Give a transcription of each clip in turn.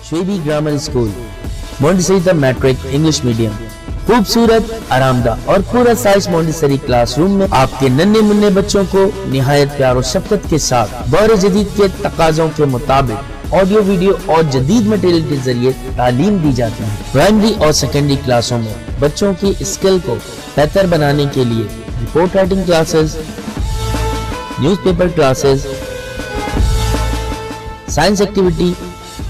श्वेबी grammar school, Montessori matric English medium. खूबसूरत, आरामदायक और पूरा साइज मोंटेसरी क्लासरूम में आपके नन्हे मुन्ने बच्चों को निहायत प्यार और शफकत के साथ दौर जदीद के तकाज़ों के मुताबिक ऑडियो, वीडियो और जदीद मटेरियल के जरिए तालीम दी जाती है। प्राइमरी और सेकेंडरी क्लासों में बच्चों की स्किल को बेहतर बनाने के लिए report writing classes, newspaper classes, science activity,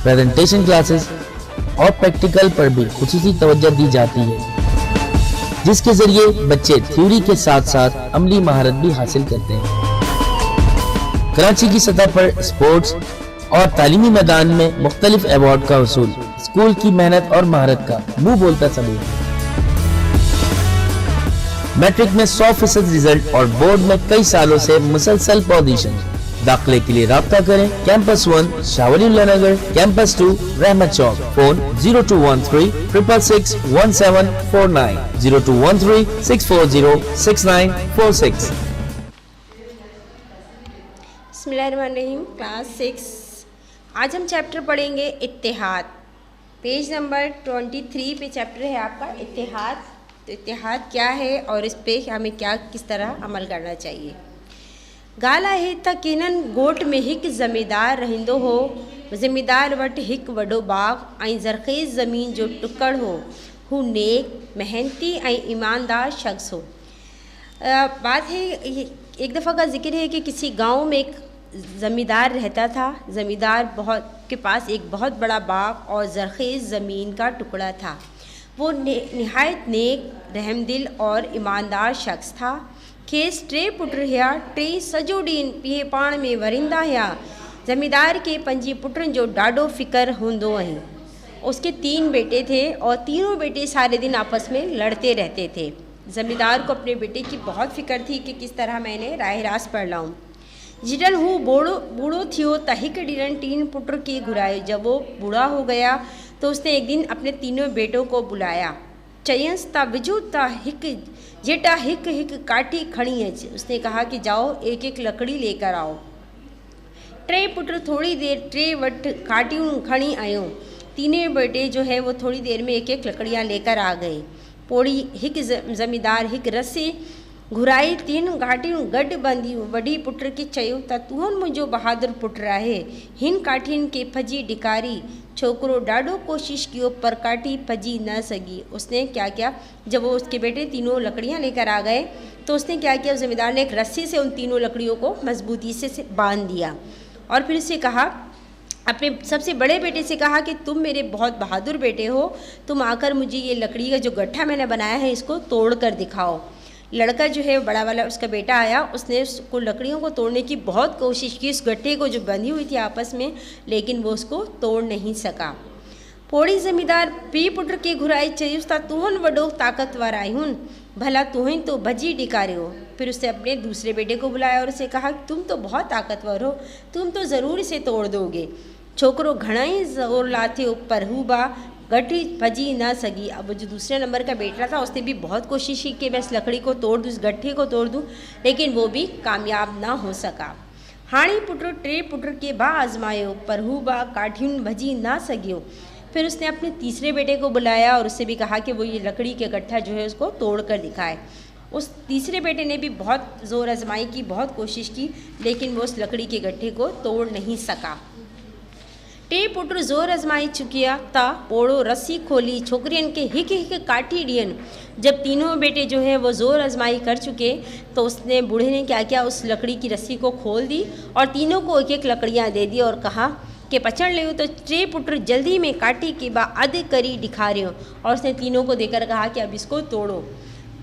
presentation classes और प्रैक्टिकल पर भी खुसूसी तवज्जो दी जाती है, जिसके जरिए बच्चे थ्योरी के साथ साथ अमली महारत भी हासिल करते हैं। कराची की सतह पर स्पोर्ट्स और तालीमी मैदान में मुख्तलिफ अवार्ड का वसूल स्कूल की मेहनत और महारत का मुंह बोलता सबूत है। मैट्रिक में 100% रिजल्ट और बोर्ड में कई सालों से मुसलसल पोजीशन। दाखिले के लिए राब्ता करें कैंपस 1 शावलीउल्लाह नगर, कैंपस 2 रहमत चौक। फोन 0213 666 1749, 0213 640 6946। बिस्मिल्लाहिर्रहमानिर्रहीम। क्लास 6 आज हम चैप्टर पढ़ेंगे इत्तेहाद। पेज नंबर 23 पे चैप्टर है आपका इत्तेहाद। तो इत्तेहाद क्या है और इस पे हमें क्या किस तरह अमल करना चाहिए। गाला है त किनन गोट में हिक ज़मींदार रहंदो हो, ज़मींदार वट हिक वडो बाग ऐं ज़रख़ेज़ ज़मीन जो टुकड़ हो। हू नेक, मेहनती ऐं ईमानदार शख्स हो। बात है, एक दफ़ा का जिक्र है कि किसी गांव में एक ज़मींदार रहता था। ज़मींदार के पास एक बहुत बड़ा बाग और ज़रख़ेज़ ज़मीन का टुकड़ा था। वो निहायत नेक, रहमदिल और ईमानदार शख्स था। खेस 3 पुट हुआ, 3 सॼो ॾींहुं पीए पाण में वरींदा हुआ। ज़मींदार के 5 पुटनि जो ॾाढो फ़िक्र हूंदो हुई। उसके 3 बेटे थे और तीनों बेटे सारे दिन आपस में लड़ते रहते थे। ज़मींदार को अपने बेटे की बहुत फ़िक्र थी कि किस तरह मैंने राह रास पढ़ लाऊं। जिडन हू बूढ़ो थियो त हिकु ॾींहुं 3 पुट के घुरायो। जब वो बूढ़ा हो गया तो उसने एक दिन अपने तीनों बेटों को बुलाया। चयंस ता विझो ता हिकु जेटा हिक काठी खड़ी अच। उसने कहा कि जाओ एक एक लकड़ी लेकर आओ। 3 पुट थोड़ी देर 3 वट काटियूं खड़ी आयो। तीनों बेटे जो है वो थोड़ी देर में एक एक लकड़ियाँ लेकर आ गए। पोड़ी हिक ज़मींदार हिक रस्सी घुराई, 3 घाटियूं गॾु बंदियूं। वॾी पुट खे चयो त तूं मुंहिंजो बहादुर पुट आहे। हिन काठियुनि के फजी ॾिकारी। छोकरो ॾाढो कोशिश कियो पर काठी फजी न सकी। उसने क्या किया, जब वो उसके बेटे तीनों लकड़ियाँ लेकर आ गए तो उसने क्या किया, ज़मींदार ने एक रस्सी से उन तीनों लकड़ियों को मजबूती से बांध दिया और फिर उसे कहा, अपने सबसे बड़े बेटे से कहा कि तुम मेरे बहुत बहादुर बेटे हो, तुम आकर मुझे ये लकड़ी का जो गट्ठा मैंने बनाया है इसको तोड़ कर दिखाओ। लड़का जो है बड़ा वाला उसका बेटा आया, उसने उसको लकड़ियों को तोड़ने की बहुत कोशिश की, उस गट्ठे को जो बंधी हुई थी आपस में, लेकिन वो उसको तोड़ नहीं सका। पोड़ी ज़मींदार पी पुट के घुराई, चयुस ता तुहन वडो ताकतवर आई हुन, भला तुहं तो भजी ॾिकारियो। फिर उसने अपने दूसरे बेटे को बुलाया और उसे कहा, तुम तो बहुत ताकतवर हो, तुम तो ज़रूर इसे तोड़ दोगे। छोकरो घणा ही ज़ोर लाथियो पर हू बा गठी भजी न सकी। अब जो दूसरे नंबर का बेटा था उसने भी बहुत कोशिश की कि मैं इस लकड़ी को तोड़ दूँ, इस गट्ठे को तोड़ दूँ, लेकिन वो भी कामयाब ना हो सका। हाणी पुट 3 पुट के बा आजमायो पर हू बा काठियुनि भजी ना सघियो। फिर उसने अपने तीसरे बेटे को बुलाया और उससे भी कहा कि वो ये लकड़ी के गट्ठा जो है उसको तोड़ कर दिखाए। उस तीसरे बेटे ने भी बहुत ज़ोर आजमाई की, बहुत कोशिश की, लेकिन वो उस लकड़ी के गट्ठे को तोड़ नहीं सका। 3 पुट ज़ोर आजमाई चुकिया ता पोड़ो रस्सी खोली, छोकरियन के हिक काठी ॾियन। जब तीनों बेटे जो है वो ज़ोर आजमाई कर चुके तो उसने बूढ़े ने क्या किया, उस लकड़ी की रस्सी को खोल दी और तीनों को एक एक लकड़ियाँ दे दी और कहा कि पचड़ लियो। तो 3 पुट जल्दी में काटी के बा अध करी दिखारियो और उसने तीनों को देकर कहा कि अब इसको तोड़ो।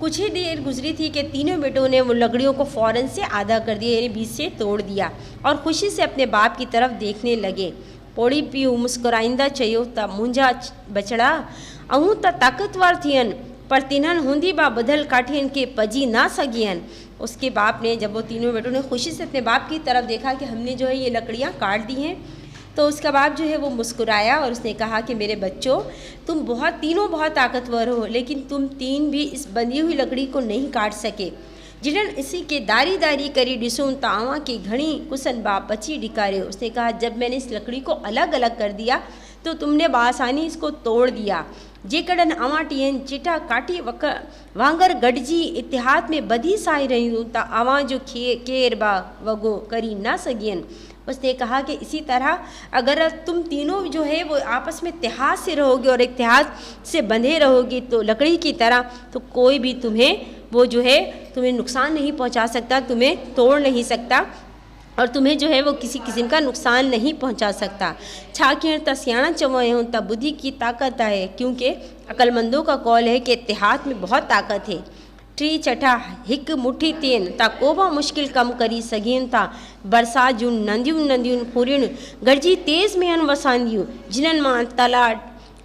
कुछ ही देर गुजरी थी कि तीनों बेटों ने वो लकड़ियों को फ़ौरन से आधा कर दिया, यानी बीच से तोड़ दिया और खुशी से अपने बाप की तरफ देखने लगे। पोड़ी पीऊ मुस्कुराईंदा चयो त मुंहिंजा बचड़ा ऐं त ताक़तवर थियनि पर तिन्हनि हूंदी बा ॿधल काठियुनि के पजी ना सघियनि। उसके बाप ने, जब वो तीनों बेटों ने खुशी से अपने बाप की तरफ देखा कि हमने जो है ये लकड़ियाँ काट दी हैं, तो उसका बाप जो है वो मुस्कुराया और उसने कहा कि मेरे बच्चों, तुम तीनों बहुत ताकतवर हो, लेकिन तुम 3 भी इस बंधी हुई लकड़ी को नहीं काट सके। जिन इसी के दारी दारी करी ॾिसूं त अवां की घणी कुसन बाप बची ॾिकारियो। उसने कहा, जब मैंने इस लकड़ी को अलग अलग कर दिया तो तुमने बासानी इसको तोड़ दिया। जेकॾहिं अवां टीहनि चिटा काटी वांगर गॾिजी इतिहाद में ॿधी साई रहियूं त अवां जो केर बा वॻो करी न सघियनि। उसने कहा कि इसी तरह अगर तुम तीनों जो है वो आपस में इत्तेहाद से रहोगे और इत्तेहाद से बंधे रहोगे तो लकड़ी की तरह, तो कोई भी तुम्हें वो जो है तुम्हें नुकसान नहीं पहुंचा सकता, तुम्हें तोड़ नहीं सकता और तुम्हें जो है वो किसी किस्म का नुकसान नहीं पहुंचा सकता। छाकाणि त सियाणा चवनि त बुद्धि की ताकत है, क्योंकि अक्लमंदों का कौल है कि इत्तेहाद में बहुत ताकत है। टी चटा हिक मुट्ठी थियनि त को बि मुश्किल कमु करी सघनि था। बरसात जूं नंदियूं नंदियूं फुरियूं गॾिजी तेज़ मेहन वसांदियूं, जिन्हनि मां तला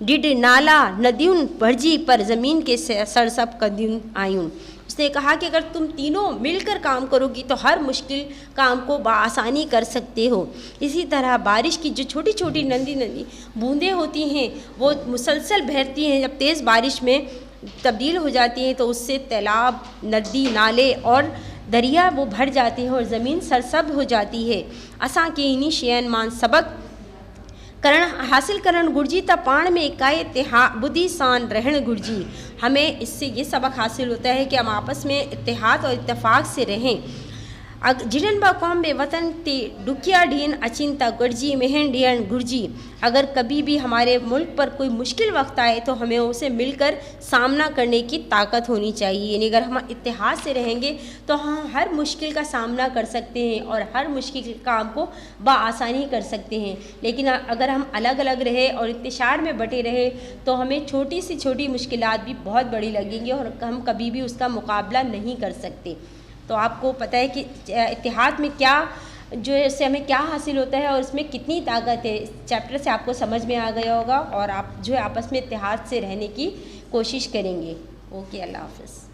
डिड नाला नदियूं भरिजी पर ज़मीन के सरसब कंदियूं आहियूं। उसने कहा कि अगर तुम तीनों मिलकर काम करोगी तो हर मुश्किल काम को बआसानी कर सकते हो। इसी तरह बारिश की जो छोटी छोटी नंदी नंदी बूंदें होती हैं वो मुसलसल बहती हैं, जब तेज़ बारिश में तब्दील हो जाती हैं तो उससे तालाब, नदी, नाले और दरिया वो भर जाते हैं और ज़मीन सरसब्ज़ हो जाती है। असांखे इन्हीं शयुनि मां सबक हासिल करण घुर्जी त पाण में इकाई बुद्धि सां रहण घुर्जी। हमें इससे ये सबक हासिल होता है कि हम आपस में इत्तेहाद और इत्तेफाक से रहें। जिन्हनि बि क़ौम में वतन ते ॾुखिया ॾींहं अचनि त गॾिजी मेहन ॾियणु घुर्जी। अगर कभी भी हमारे मुल्क पर कोई मुश्किल वक्त आए तो हमें उसे मिलकर सामना करने की ताकत होनी चाहिए। यानी अगर हम इत्तेहाद से रहेंगे तो हम हर मुश्किल का सामना कर सकते हैं और हर मुश्किल काम को बआसानी कर सकते हैं। लेकिन अगर हम अलग अलग रहे और इत्तेशार में बटे रहे तो हमें छोटी सी छोटी मुश्किलात भी बहुत बड़ी लगेंगी और हम कभी भी उसका मुकाबला नहीं कर सकते। तो आपको पता है कि इत्तेहाद में क्या जो है इससे हमें क्या हासिल होता है और इसमें कितनी ताकत है, इस चैप्टर से आपको समझ में आ गया होगा और आप जो है आपस में इत्तेहाद से रहने की कोशिश करेंगे। ओके, अल्लाह हाफ़िज़।